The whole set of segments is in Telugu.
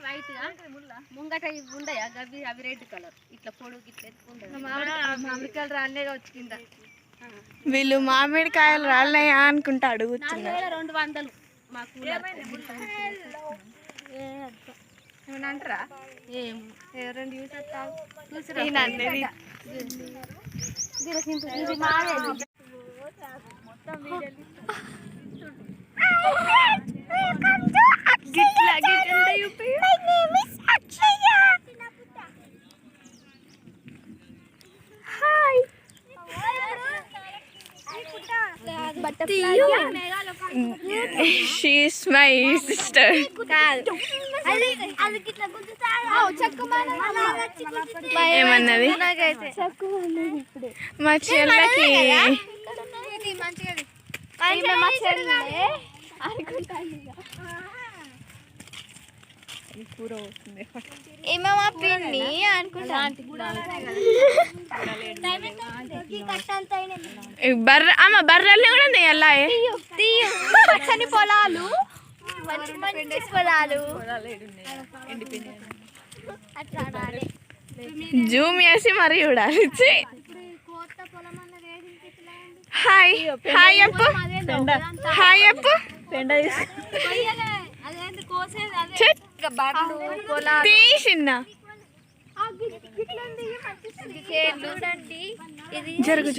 వైట్ గా ముంగట ఉండయా గవి అవి రెడ్ కలర్ ఇట్లా పొడుగు ఇట్లా ఎత్తుకుంటారు మామిడికాయలు రాలేగా వచ్చి కింద వీళ్ళు మామిడికాయలు రాలేయా అనుకుంటా అడుగుతున్నారు. 200 మా కూలర్ ఏమన్నా అంటారా? ఏమో ఎవరైనా చూసేస్తావు She's my sister. ఏమన్నది మా చెల్లకి ఏమో మా పిన్ని అనుకుంటా. బర్రెల్ని కూడా నెయ్యాలా పచ్చని పొలాలు మంచి మంచి పొలాలు జూమ్ చేసి మరి చూడాలి. హాయ్ హాయ్ అప్పు హాయ్ అప్పు తీసిన్నా జరుగు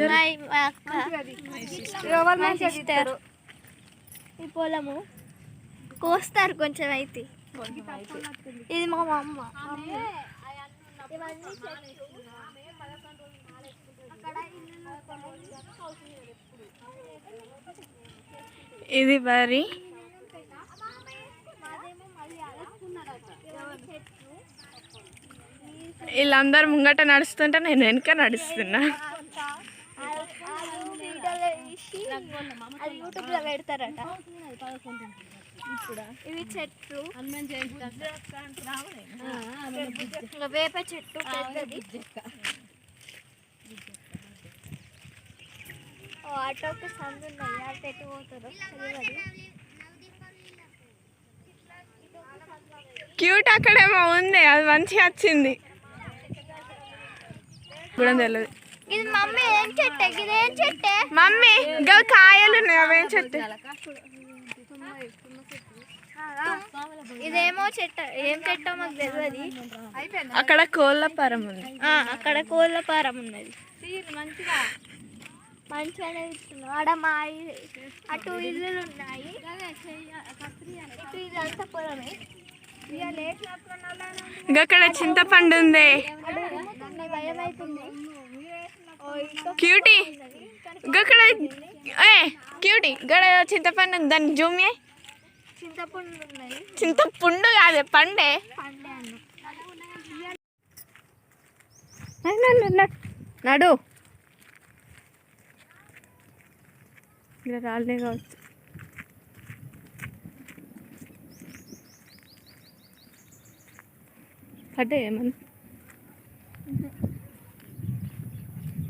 ఈ పొలము కోస్తారు కొంచెం అయితే. ఇది మా అమ్మ. ఇది వరి. వీళ్ళందరూ ముంగట నడుస్తుంటే నేను వెనుక నడుస్తున్నా. యూట్యూబ్ లో పెడతారట. ఇవి చెట్లు వేప చెట్టు పెద్దది. ఆటోకి సందు ఉన్నాయి. అటు ఎటు పోతారు. క్యూట్ అక్కడేమో ఉంది, అది మంచిగా వచ్చింది కూడా తెలియదు. ఇది మమ్మీ ఏం చెట్టే? ఇది ఏం చెట్టే మమ్మీ? ఇంకా కాయలు ఉన్నాయి, అవేం చెట్టు? ఇదేమో చెట్టు. ఏం చెట్టో మాకు తెలియదు. అక్కడ కోళ్ళ పారం ఉంది. అక్కడ కోళ్ళ పారం ఉన్నది. మంచిగానే ఇస్తున్నాం. ఆడ మా అటు ఇల్లులు ఉన్నాయి. ఇటు ఇదంతా పొలమే. అక్కడ చింతపండు ఉంది. క్యూటీ ఇక్కడ క్యూటీ గడ చింతపండు ఉంది. దాన్ని జూమ్ చేయి. చింతపండు ఉన్నాయి. చింతపండు కాదే పండే. నడు ఇక్కడ రాలే కావచ్చు. పడ్డా ఏమన్నా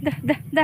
దా దా దా